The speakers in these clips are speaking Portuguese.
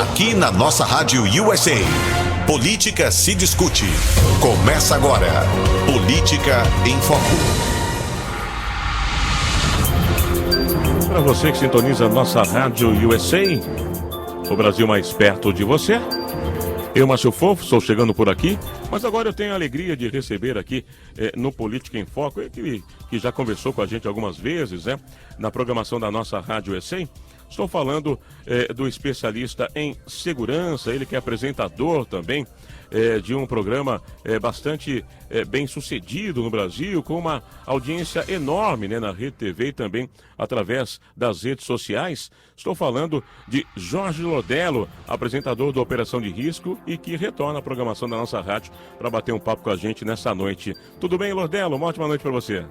Aqui na nossa Rádio USA, política se discute. Começa agora, Política em Foco. Para você que sintoniza a nossa Rádio USA, o Brasil mais perto de você. Eu, Márcio Fofo, estou chegando por aqui, mas agora eu tenho a alegria de receber aqui no Política em Foco, que já conversou com a gente algumas vezes, né, na programação da nossa Rádio USA. Estou falando do especialista em segurança, ele que é apresentador também de um programa bastante bem sucedido no Brasil, com uma audiência enorme, né, na Rede TV e também através das redes sociais. Estou falando de Jorge Lordello, apresentador do Operação de Risco e que retorna à programação da nossa rádio para bater um papo com a gente nessa noite. Tudo bem, Lordello? Uma ótima noite para você.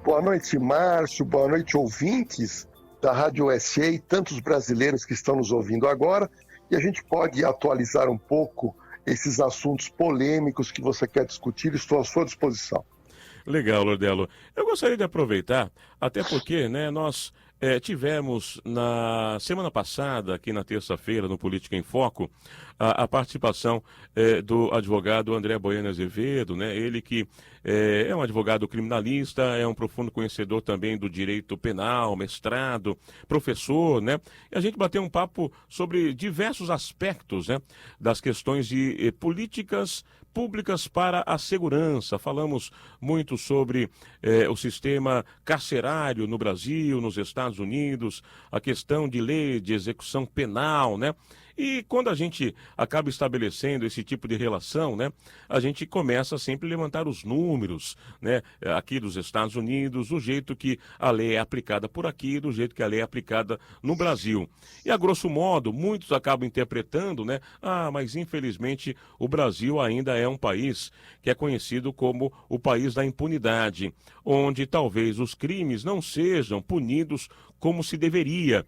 Boa noite, Márcio. Boa noite, ouvintes da Rádio USA e tantos brasileiros que estão nos ouvindo agora. E a gente pode atualizar um pouco esses assuntos polêmicos que você quer discutir. Estou à sua disposição. Legal, Lordello. Eu gostaria de aproveitar, até porque, né, nós tivemos na semana passada, aqui na terça-feira, no Política em Foco, a participação do advogado André Boiano Azevedo, né? Ele que é um advogado criminalista, é um profundo conhecedor também do direito penal, mestrado, professor, né? E a gente bateu um papo sobre diversos aspectos, né, das questões de políticas públicas para a segurança. Falamos muito sobre o sistema carcerário no Brasil, nos Estados Unidos, a questão de lei de execução penal, né? E quando a gente acaba estabelecendo esse tipo de relação, né, a gente começa sempre a levantar os números, né, aqui dos Estados Unidos, do jeito que a lei é aplicada por aqui, do jeito que a lei é aplicada no Brasil. E a grosso modo, muitos acabam interpretando, né, mas infelizmente o Brasil ainda é um país que é conhecido como o país da impunidade, onde talvez os crimes não sejam punidos como se deveria.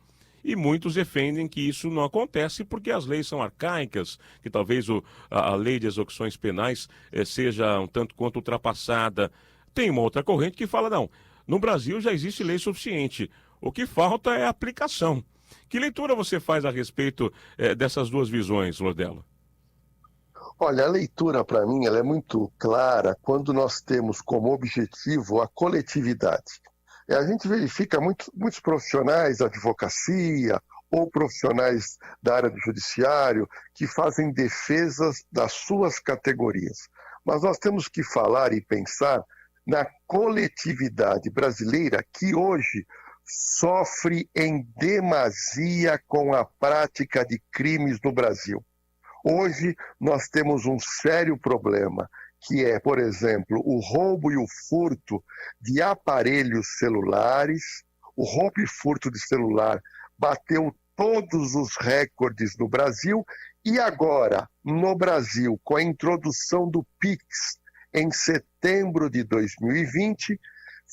E muitos defendem que isso não acontece porque as leis são arcaicas, que talvez a lei de execuções penais seja um tanto quanto ultrapassada. Tem uma outra corrente que fala, não, no Brasil já existe lei suficiente, o que falta é a aplicação. Que leitura você faz a respeito dessas duas visões, Lordello? Olha, a leitura, para mim, ela é muito clara quando nós temos como objetivo a coletividade. A gente verifica muitos profissionais da advocacia ou profissionais da área do judiciário que fazem defesas das suas categorias. Mas nós temos que falar e pensar na coletividade brasileira que hoje sofre em demasia com a prática de crimes no Brasil. Hoje nós temos um sério problema, que é, por exemplo, o roubo e o furto de aparelhos celulares. O roubo e furto de celular bateu todos os recordes no Brasil e agora, no Brasil, com a introdução do Pix em setembro de 2020,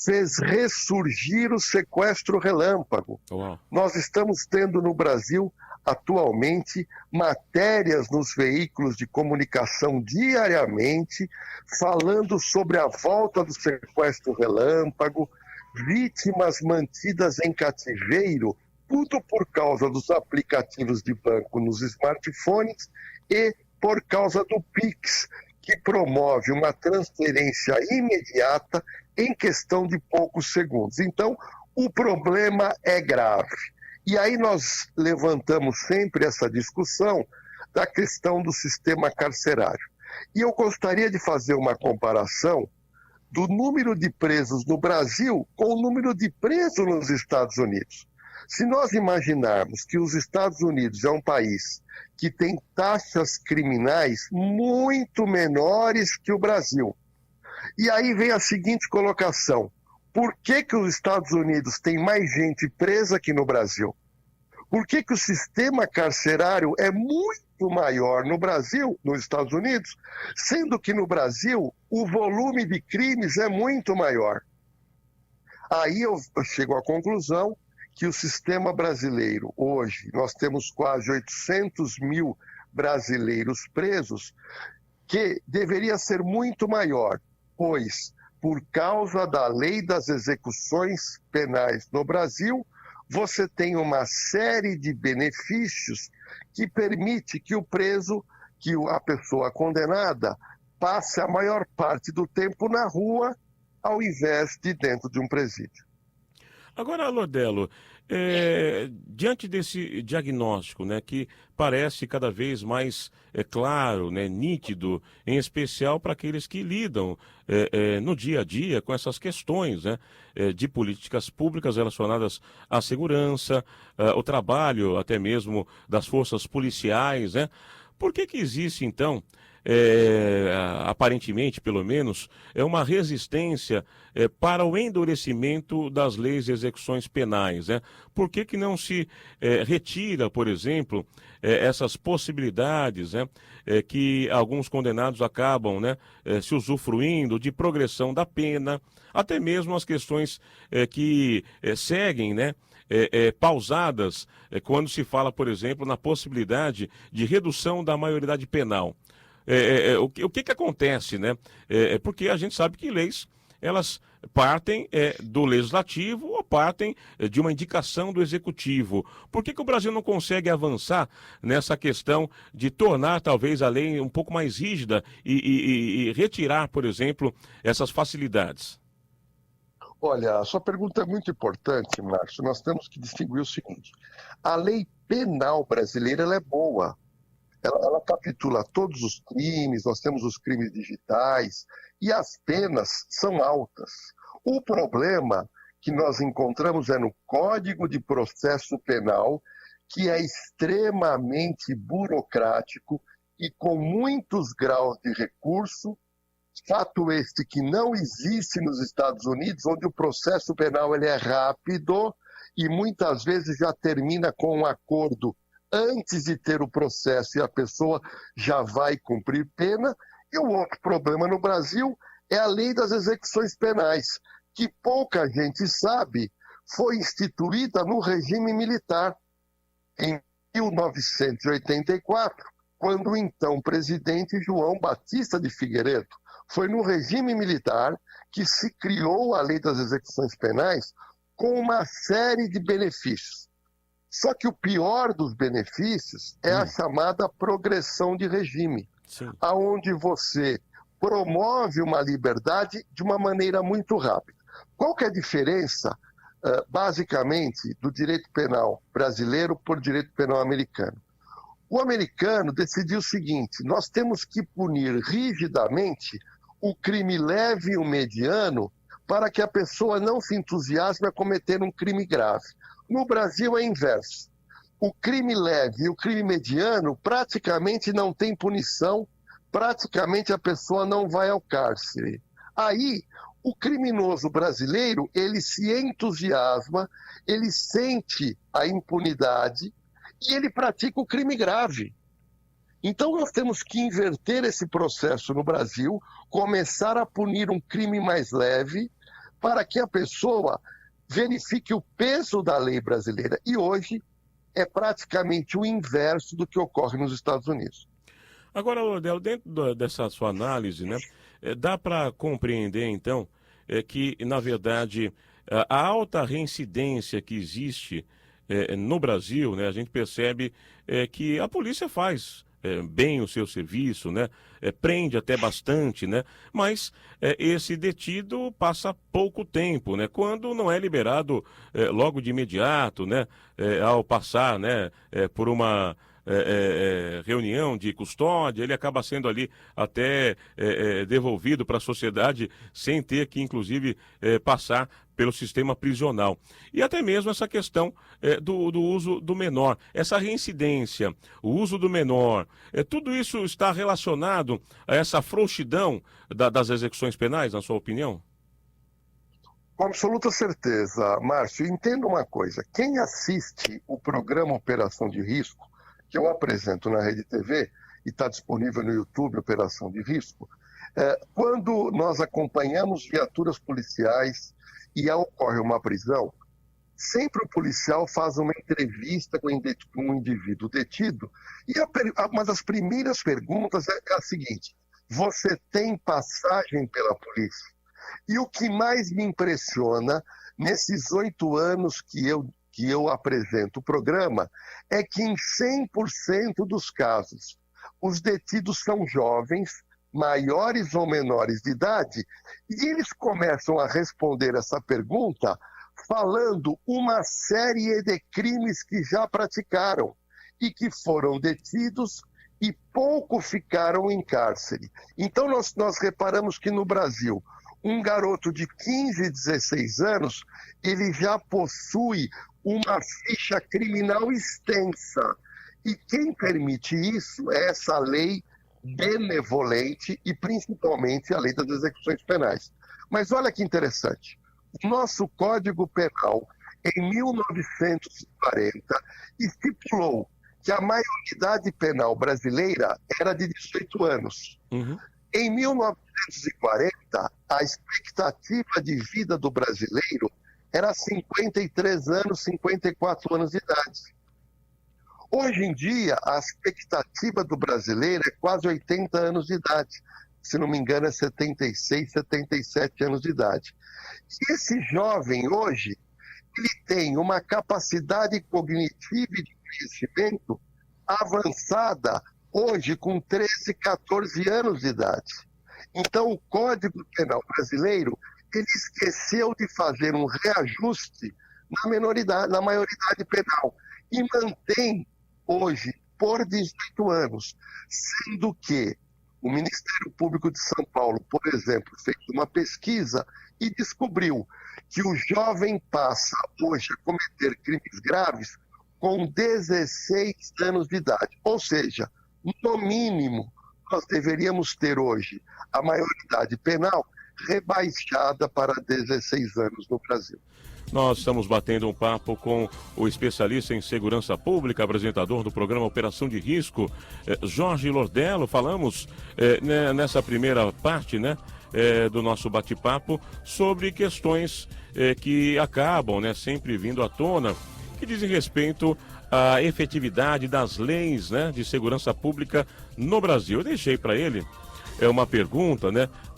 fez ressurgir o sequestro relâmpago. Uau. Nós estamos tendo no Brasil atualmente matérias nos veículos de comunicação diariamente falando sobre a volta do sequestro relâmpago, vítimas mantidas em cativeiro, tudo por causa dos aplicativos de banco nos smartphones e por causa do Pix, que promove uma transferência imediata em questão de poucos segundos. Então, o problema é grave. E aí nós levantamos sempre essa discussão da questão do sistema carcerário. E eu gostaria de fazer uma comparação do número de presos no Brasil com o número de presos nos Estados Unidos. Se nós imaginarmos que os Estados Unidos é um país que tem taxas criminais muito menores que o Brasil, e aí vem a seguinte colocação: por que os Estados Unidos têm mais gente presa que no Brasil? Por que o sistema carcerário é muito maior no Brasil, nos Estados Unidos, sendo que no Brasil o volume de crimes é muito maior? Aí eu chego à conclusão que o sistema brasileiro, hoje, nós temos quase 800 mil brasileiros presos, que deveria ser muito maior, pois, por causa da lei das execuções penais no Brasil, você tem uma série de benefícios que permite que o preso, que a pessoa condenada, passe a maior parte do tempo na rua, ao invés de dentro de um presídio. Agora, Lordelo, diante desse diagnóstico, né, que parece cada vez mais claro, né, nítido, em especial para aqueles que lidam no dia a dia com essas questões, né, de políticas públicas relacionadas à segurança, o trabalho até mesmo das forças policiais, né? Por que existe, então, aparentemente, pelo menos, uma resistência para o endurecimento das leis de execuções penais, né? Por que não se retira, por exemplo, essas possibilidades, né, que alguns condenados acabam, né, se usufruindo de progressão da pena, até mesmo as questões que seguem, né? Pausadas quando se fala, por exemplo, na possibilidade de redução da maioridade penal. O que acontece, né? Porque a gente sabe que leis, elas partem do legislativo ou partem de uma indicação do executivo. Por que o Brasil não consegue avançar nessa questão de tornar talvez a lei um pouco mais rígida e retirar, por exemplo, essas facilidades? Olha, a sua pergunta é muito importante, Márcio. Nós temos que distinguir o seguinte: a lei penal brasileira ela é boa. Ela capitula todos os crimes, nós temos os crimes digitais e as penas são altas. O problema que nós encontramos é no Código de Processo Penal, que é extremamente burocrático e com muitos graus de recurso. Fato este que não existe nos Estados Unidos, onde o processo penal ele é rápido e muitas vezes já termina com um acordo antes de ter o processo e a pessoa já vai cumprir pena. E o outro problema no Brasil é a lei das execuções penais, que pouca gente sabe, foi instituída no regime militar em 1984, quando o então presidente João Batista de Figueiredo. Foi no regime militar que se criou a lei das execuções penais com uma série de benefícios. Só que o pior dos benefícios é a chamada progressão de regime, aonde você promove uma liberdade de uma maneira muito rápida. Qual que é a diferença, basicamente, do direito penal brasileiro por direito penal americano? O americano decidiu o seguinte: nós temos que punir rigidamente o crime leve e o mediano para que a pessoa não se entusiasme a cometer um crime grave. No Brasil é inverso. O crime leve e o crime mediano praticamente não tem punição, praticamente a pessoa não vai ao cárcere. Aí, o criminoso brasileiro, ele se entusiasma, ele sente a impunidade e ele pratica o crime grave. Então nós temos que inverter esse processo no Brasil, começar a punir um crime mais leve, para que a pessoa verifique o peso da lei brasileira. E hoje é praticamente o inverso do que ocorre nos Estados Unidos. Agora, Lordelo, dentro dessa sua análise, né, dá para compreender, então, que, na verdade, a alta reincidência que existe no Brasil, né, a gente percebe que a polícia faz bem o seu serviço, né? Prende até bastante, né? Mas esse detido passa pouco tempo, né? Quando não é liberado logo de imediato, né? Ao passar, né? Por uma reunião de custódia, ele acaba sendo ali até devolvido para a sociedade sem ter que, inclusive, passar pelo sistema prisional. E até mesmo essa questão do uso do menor, essa reincidência, o uso do menor, tudo isso está relacionado a essa frouxidão das execuções penais, na sua opinião? Com absoluta certeza, Márcio. Entenda uma coisa: quem assiste o programa Operação de Risco, que eu apresento na Rede TV e está disponível no YouTube, Operação de Risco, quando nós acompanhamos viaturas policiais e ocorre uma prisão, sempre o policial faz uma entrevista com um indivíduo detido e uma das primeiras perguntas é a seguinte: você tem passagem pela polícia? E o que mais me impressiona, nesses 8 anos que eu que eu apresento o programa, é que em 100% dos casos, os detidos são jovens, maiores ou menores de idade, e eles começam a responder essa pergunta falando uma série de crimes que já praticaram e que foram detidos e pouco ficaram em cárcere. Então nós reparamos que no Brasil, um garoto de 15, 16 anos, ele já possui uma ficha criminal extensa. E quem permite isso é essa lei benevolente e principalmente a lei das execuções penais. Mas olha que interessante, o nosso Código Penal, em 1940, estipulou que a maioridade penal brasileira era de 18 anos. Uhum. Em 1940, a expectativa de vida do brasileiro era 53 anos, 54 anos de idade. Hoje em dia, a expectativa do brasileiro é quase 80 anos de idade. Se não me engano, é 76, 77 anos de idade. E esse jovem hoje, ele tem uma capacidade cognitiva e de conhecimento avançada hoje com 13, 14 anos de idade. Então, o Código Penal brasileiro, ele esqueceu de fazer um reajuste na maioridade penal e mantém hoje por 18 anos, sendo que o Ministério Público de São Paulo, por exemplo, fez uma pesquisa e descobriu que o jovem passa hoje a cometer crimes graves com 16 anos de idade. Ou seja, no mínimo, nós deveríamos ter hoje a maioridade penal rebaixada para 16 anos no Brasil. Nós estamos batendo um papo com o especialista em segurança pública, apresentador do programa Operação de Risco, Jorge Lordello. Falamos nessa primeira parte, do nosso bate-papo sobre questões que acabam, sempre vindo à tona, que dizem respeito à efetividade das leis, de segurança pública no Brasil. Eu deixei para ele uma pergunta,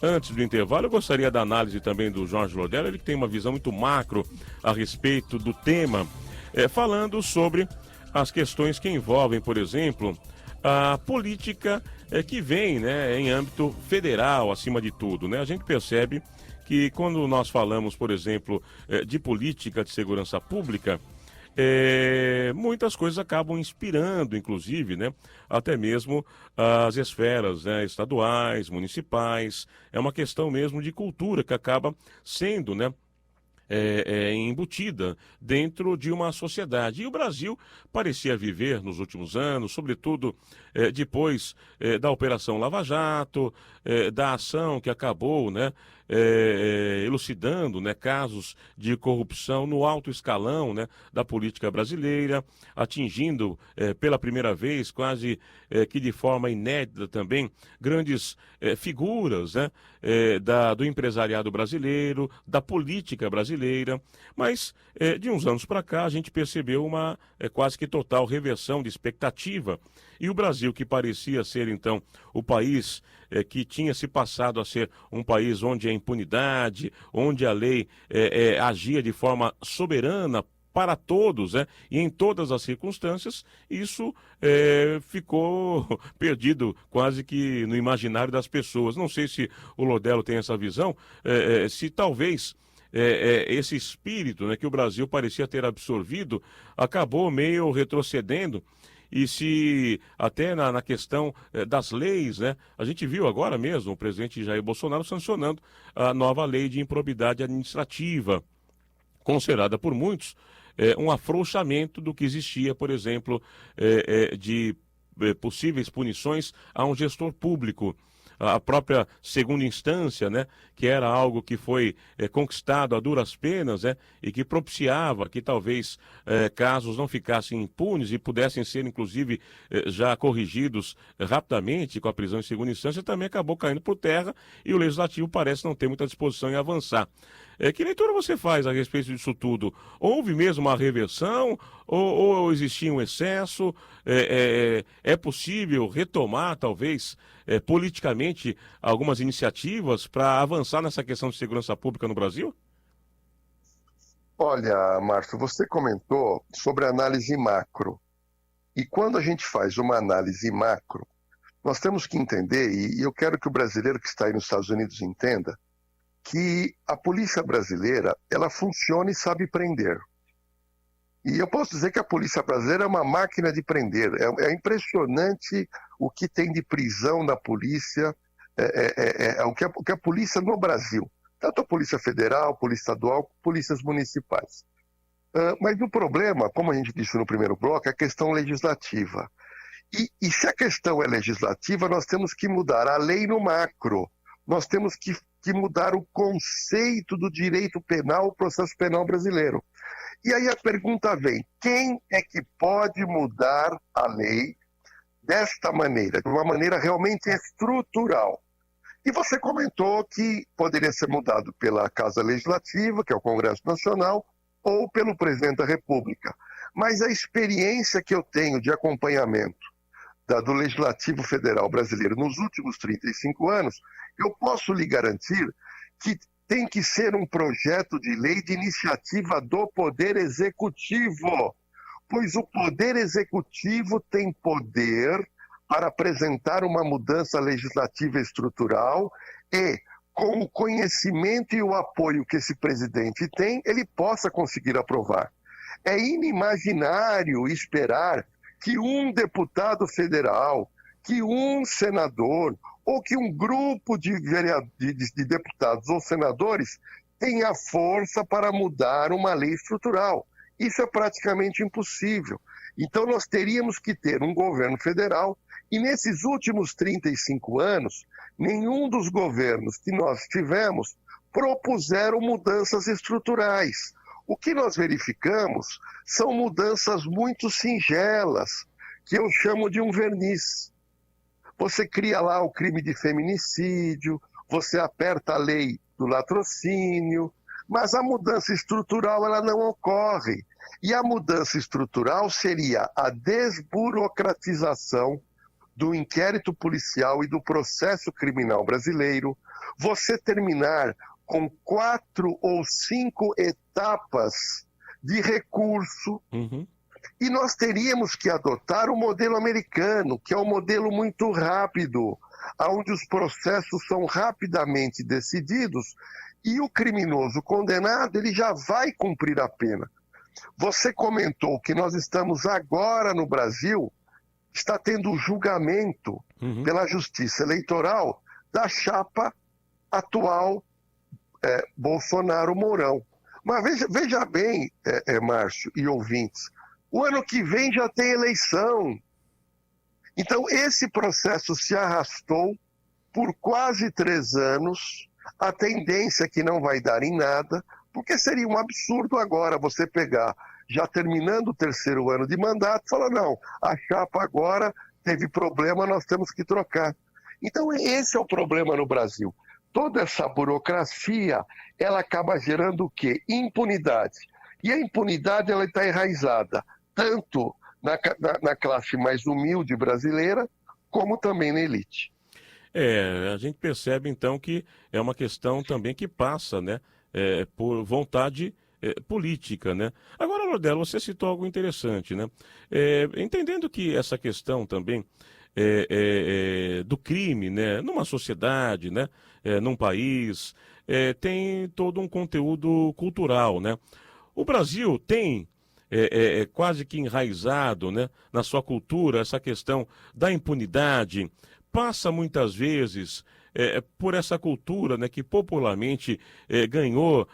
antes do intervalo. Eu gostaria da análise também do Jorge Lordello, ele que tem uma visão muito macro a respeito do tema, falando sobre as questões que envolvem, por exemplo, a política que vem em âmbito federal, acima de tudo. A gente percebe que quando nós falamos, por exemplo, de política de segurança pública, muitas coisas acabam inspirando, inclusive, até mesmo as esferas estaduais, municipais. É uma questão mesmo de cultura que acaba sendo, embutida dentro de uma sociedade. E o Brasil parecia viver nos últimos anos, sobretudo depois da Operação Lava Jato, da ação que acabou, elucidando casos de corrupção no alto escalão da política brasileira, atingindo pela primeira vez, quase que de forma inédita também, grandes figuras do empresariado brasileiro, da política brasileira. Mas de uns anos para cá a gente percebeu uma quase que total reversão de expectativa. E o Brasil, que parecia ser então o país que tinha se passado a ser um país onde a impunidade, onde a lei agia de forma soberana para todos, e em todas as circunstâncias, isso ficou perdido quase que no imaginário das pessoas. Não sei se o Lordello tem essa visão, se talvez esse espírito que o Brasil parecia ter absorvido acabou meio retrocedendo. E se até na questão das leis, a gente viu agora mesmo o presidente Jair Bolsonaro sancionando a nova lei de improbidade administrativa, considerada por muitos um afrouxamento do que existia, por exemplo, de possíveis punições a um gestor público. A própria segunda instância, que era algo que foi conquistado a duras penas, e que propiciava que talvez casos não ficassem impunes e pudessem ser, inclusive, já corrigidos rapidamente com a prisão em segunda instância, também acabou caindo por terra e o Legislativo parece não ter muita disposição em avançar. Que leitura você faz a respeito disso tudo? Houve mesmo uma reversão ou existia um excesso? É possível retomar, talvez, politicamente, algumas iniciativas para avançar nessa questão de segurança pública no Brasil? Olha, Márcio, você comentou sobre análise macro. E quando a gente faz uma análise macro, nós temos que entender, e eu quero que o brasileiro que está aí nos Estados Unidos entenda, que a polícia brasileira, ela funciona e sabe prender. E eu posso dizer que a polícia brasileira é uma máquina de prender. É impressionante o que tem de prisão na polícia, o que a polícia no Brasil, tanto a Polícia Federal, Polícia Estadual, polícias municipais. Mas o problema, como a gente disse no primeiro bloco, é a questão legislativa. E se a questão é legislativa, nós temos que mudar a lei no macro. Nós temos que mudar o conceito do direito penal, o processo penal brasileiro. E aí a pergunta vem, quem é que pode mudar a lei desta maneira, de uma maneira realmente estrutural? E você comentou que poderia ser mudado pela Casa Legislativa, que é o Congresso Nacional, ou pelo Presidente da República. Mas a experiência que eu tenho de acompanhamento do Legislativo Federal brasileiro nos últimos 35 anos, eu posso lhe garantir que tem que ser um projeto de lei de iniciativa do Poder Executivo, pois o Poder Executivo tem poder para apresentar uma mudança legislativa estrutural e, com o conhecimento e o apoio que esse presidente tem, ele possa conseguir aprovar. É inimaginário esperar que um deputado federal, que um senador ou que um grupo de deputados ou senadores tenha força para mudar uma lei estrutural. Isso é praticamente impossível. Então nós teríamos que ter um governo federal e nesses últimos 35 anos, nenhum dos governos que nós tivemos propuseram mudanças estruturais. O que nós verificamos são mudanças muito singelas, que eu chamo de um verniz. Você cria lá o crime de feminicídio, você aperta a lei do latrocínio, mas a mudança estrutural ela não ocorre. E a mudança estrutural seria a desburocratização do inquérito policial e do processo criminal brasileiro, você terminar com 4 ou 5 etapas de recurso, e nós teríamos que adotar o modelo americano, que é um modelo muito rápido, onde os processos são rapidamente decididos e o criminoso condenado ele já vai cumprir a pena. Você comentou que nós estamos agora no Brasil, está tendo julgamento pela Justiça Eleitoral da chapa atual Bolsonaro-Mourão. Mas veja bem, Márcio e ouvintes, o ano que vem já tem eleição. Então, esse processo se arrastou por quase 3 anos. A tendência é que não vai dar em nada, porque seria um absurdo agora você pegar, já terminando o 3º ano de mandato, e falar, não, a chapa agora teve problema, nós temos que trocar. Então, esse é o problema no Brasil. Toda essa burocracia, ela acaba gerando o quê? Impunidade. E a impunidade ela está enraizada tanto na classe mais humilde brasileira, como também na elite. A gente percebe então que é uma questão também que passa, né, por vontade política, né? Agora, Lordelo, você citou algo interessante, né? Entendendo que essa questão também do crime, né, numa sociedade, né, num país, tem todo um conteúdo cultural, né? O Brasil tem quase que enraizado, né, na sua cultura essa questão da impunidade, passa muitas vezes por essa cultura, né, que popularmente ganhou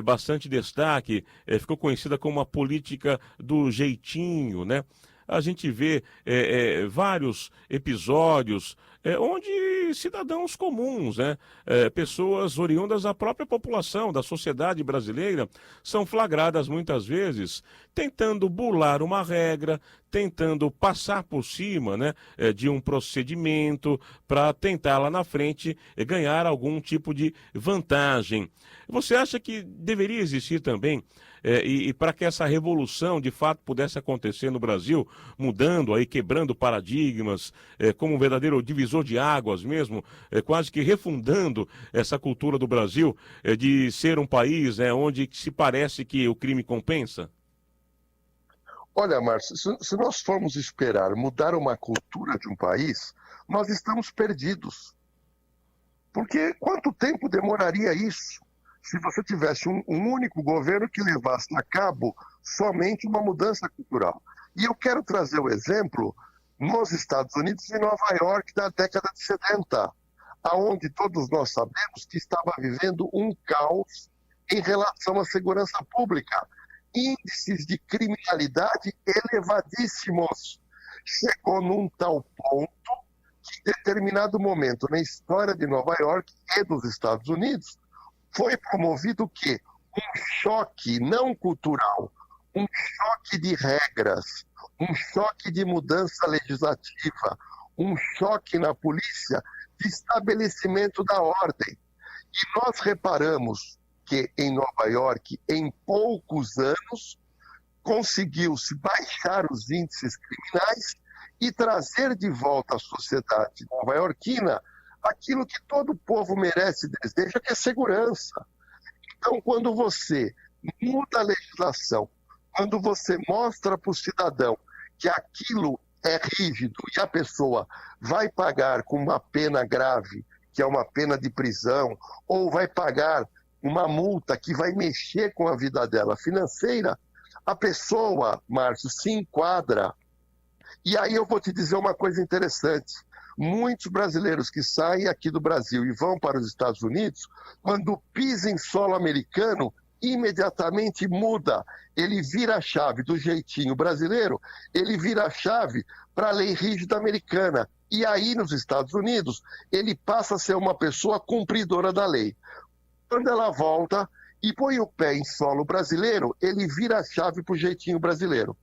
bastante destaque, ficou conhecida como a política do jeitinho, né? A gente vê vários episódios onde cidadãos comuns, né, pessoas oriundas da própria população, da sociedade brasileira, são flagradas muitas vezes tentando burlar uma regra, tentando passar por cima, né, de um procedimento para tentar lá na frente ganhar algum tipo de vantagem. Você acha que deveria existir também e para que essa revolução de fato pudesse acontecer no Brasil, mudando aí, quebrando paradigmas, como um verdadeiro divisor de águas mesmo, quase que refundando essa cultura do Brasil, de ser um país onde se parece que o crime compensa? Olha, Márcio, se nós formos esperar mudar uma cultura de um país, nós estamos perdidos. Porque quanto tempo demoraria isso se você tivesse um único governo que levasse a cabo somente uma mudança cultural? E eu quero trazer o exemplo nos Estados Unidos e Nova York da década de 70, aonde todos nós sabemos que estava vivendo um caos em relação à segurança pública. Índices de criminalidade elevadíssimos. Chegou num tal ponto que, em determinado momento na história de Nova York e dos Estados Unidos, foi promovido o quê? Um choque não cultural, um choque de regras, um choque de mudança legislativa, um choque na polícia de estabelecimento da ordem. E nós reparamos que em Nova York, em poucos anos, conseguiu-se baixar os índices criminais e trazer de volta à sociedade nova-iorquina aquilo que todo povo merece e deseja, que é segurança. Então, quando você muda a legislação, quando você mostra para o cidadão que aquilo é rígido e a pessoa vai pagar com uma pena grave, que é uma pena de prisão, ou vai pagar uma multa que vai mexer com a vida dela financeira, a pessoa, Márcio, se enquadra. E aí eu vou te dizer uma coisa interessante. Muitos brasileiros que saem aqui do Brasil e vão para os Estados Unidos, quando pisam em solo americano, imediatamente muda. Ele vira a chave do jeitinho brasileiro, ele vira a chave para a lei rígida americana. E aí, nos Estados Unidos, ele passa a ser uma pessoa cumpridora da lei. Quando ela volta e põe o pé em solo brasileiro, ele vira a chave para o jeitinho brasileiro.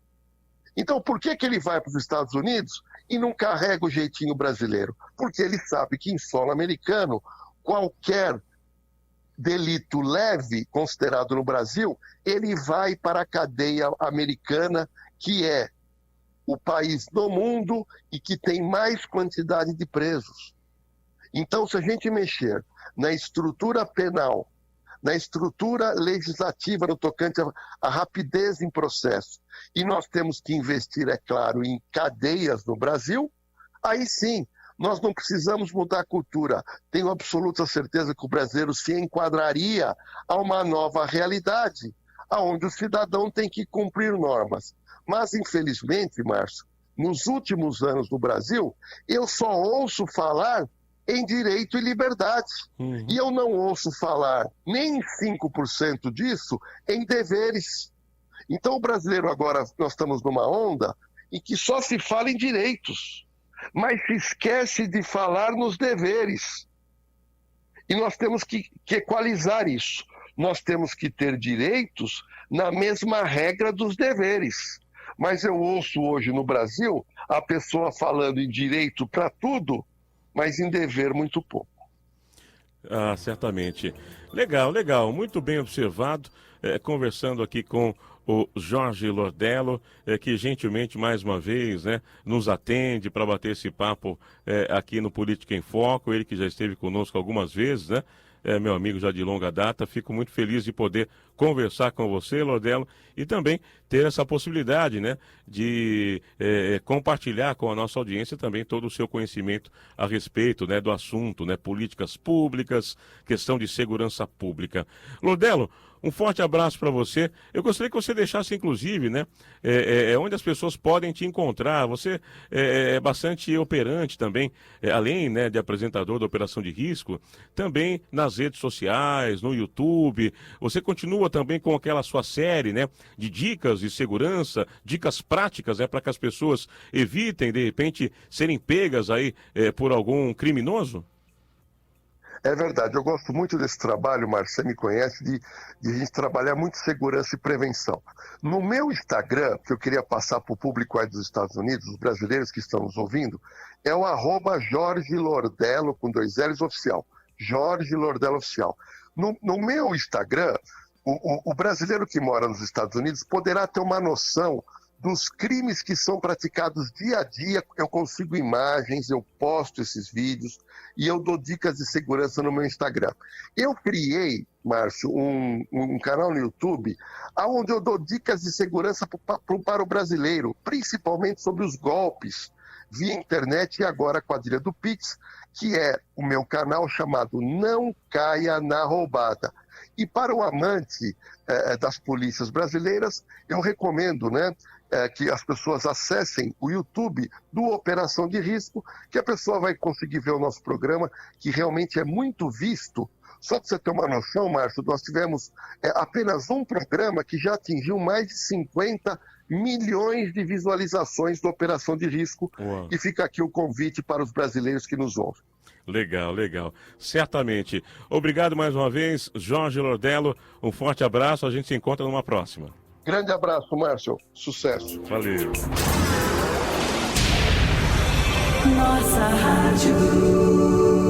Então, por que ele vai para os Estados Unidos e não carrega o jeitinho brasileiro? Porque ele sabe que em solo americano, qualquer delito leve considerado no Brasil, ele vai para a cadeia americana, que é o país do mundo e que tem mais quantidade de presos. Então, se a gente mexer na estrutura penal, na estrutura legislativa no tocante à rapidez em processo, e nós temos que investir, é claro, em cadeias no Brasil, aí sim, nós não precisamos mudar a cultura. Tenho absoluta certeza que o brasileiro se enquadraria a uma nova realidade, onde o cidadão tem que cumprir normas. Mas, infelizmente, Márcio, nos últimos anos no Brasil, eu só ouço falar em direito e liberdade. E eu não ouço falar nem 5% disso em deveres. Então o brasileiro agora, nós estamos numa onda em que só se fala em direitos, mas se esquece de falar nos deveres. E nós temos que equalizar isso. Nós temos que ter direitos na mesma regra dos deveres. Mas eu ouço hoje no Brasil a pessoa falando em direito para tudo, mas em dever muito pouco. Ah, certamente. Legal, legal. Muito bem observado. Conversando aqui com o Jorge Lordello, que gentilmente, mais uma vez, nos atende para bater esse papo aqui no Política em Foco. Ele que já esteve conosco algumas vezes, meu amigo já de longa data. Fico muito feliz de poder conversar com você, Lordello, e também ter essa possibilidade, de compartilhar com a nossa audiência também todo o seu conhecimento a respeito, do assunto, políticas públicas, questão de segurança pública. Lordello, um forte abraço para você. Eu gostaria que você deixasse, inclusive, onde as pessoas podem te encontrar. Você é bastante operante também, além de apresentador da Operação de Risco, também nas redes sociais, no YouTube. Você continua também com aquela sua série, de dicas de segurança, dicas práticas, para que as pessoas evitem, de repente, serem pegas aí por algum criminoso? É verdade, eu gosto muito desse trabalho, Márcio, você me conhece, de a gente trabalhar muito segurança e prevenção. No meu Instagram, que eu queria passar para o público aí dos Estados Unidos, os brasileiros que estão nos ouvindo, é o @Jorge Lordello, com 2 L's oficial. Jorge Lordello Oficial. No meu Instagram, O brasileiro que mora nos Estados Unidos poderá ter uma noção dos crimes que são praticados dia a dia. Eu consigo imagens, eu posto esses vídeos e eu dou dicas de segurança no meu Instagram. Eu criei, Márcio, um canal no YouTube onde eu dou dicas de segurança para o brasileiro, principalmente sobre os golpes via internet e agora a quadrilha do Pix, que é o meu canal chamado Não Caia na Roubada. E para o amante das polícias brasileiras, eu recomendo, que as pessoas acessem o YouTube do Operação de Risco, que a pessoa vai conseguir ver o nosso programa, que realmente é muito visto. Só para você ter uma noção, Márcio, nós tivemos apenas um programa que já atingiu mais de 50 milhões de visualizações do Operação de Risco. Uau. E fica aqui o convite para os brasileiros que nos ouvem. Legal, legal. Certamente. Obrigado mais uma vez, Jorge Lordello. Um forte abraço. A gente se encontra numa próxima. Grande abraço, Márcio. Sucesso. Valeu. Nossa Rádio.